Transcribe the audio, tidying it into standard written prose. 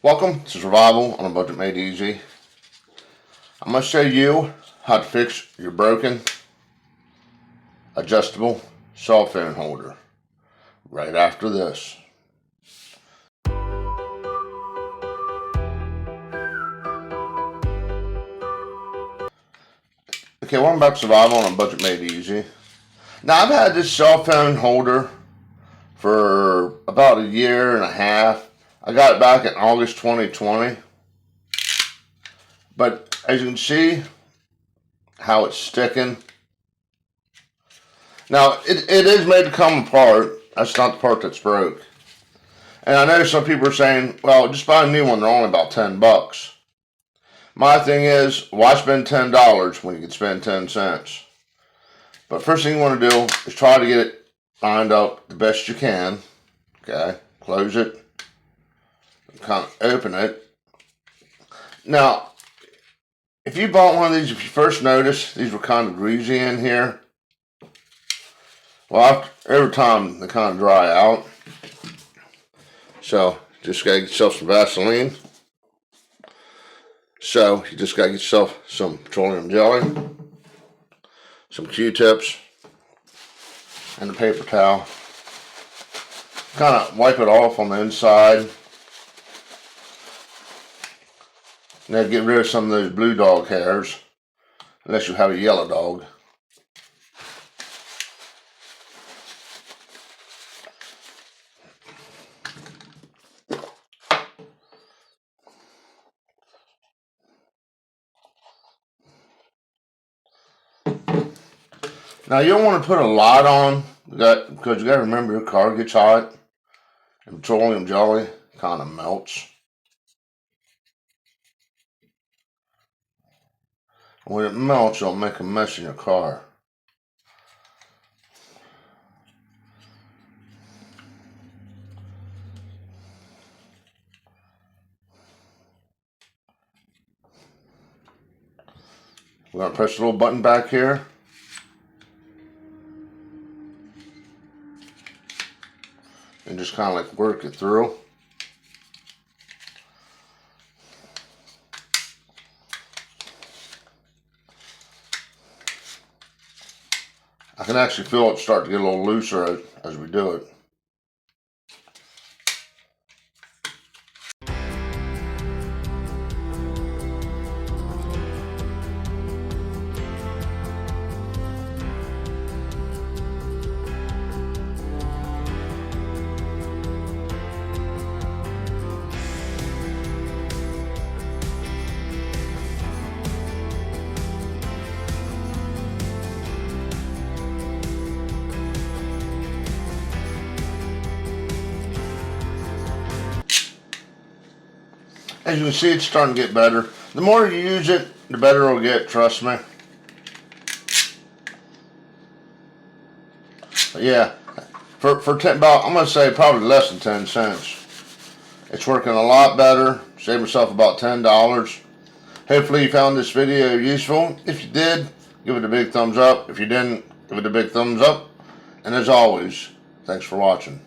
Welcome to Survival on a Budget Made Easy. I'm going to show you how to fix your broken adjustable cell phone holder right after this. Okay, welcome back to Survival on a Budget Made Easy. Now, I've had this cell phone holder for about a year and a half. I got it back in August 2020. But as you can see how it's sticking. Now, it is made to come apart. That's not the part that's broke. And I know some people are saying, well, just buy a new one. They're only about 10 bucks. My thing is, why spend $10 when you can spend 10 cents? But first thing you want to do is try to get it lined up the best you can. Okay, close it. Kind of open it. Now, if you bought one of these, if you first noticed, these were kind of greasy in here. Well, every time they kind of dry out. So, just gotta get yourself some Vaseline. So, you just gotta get yourself some petroleum jelly, some Q-tips, and a paper towel. Kind of wipe it off on the inside. Now get rid of some of those blue dog hairs, unless you have a yellow dog. Now you don't want to put a lot on, because you got to remember your car gets hot, and petroleum jelly kind of melts. When it melts, it'll make a mess in your car. We're going to press the little button back here. And just kind of like work it through. I can actually feel it start to get a little looser as we do it. As you can see, it's starting to get better. The more you use it, the better it'll get, trust me. But yeah, for 10, about, I'm going to say probably less than 10 cents. It's working a lot better. Saved myself about $10. Hopefully you found this video useful. If you did, give it a big thumbs up. If you didn't, give it a big thumbs up. And as always, thanks for watching.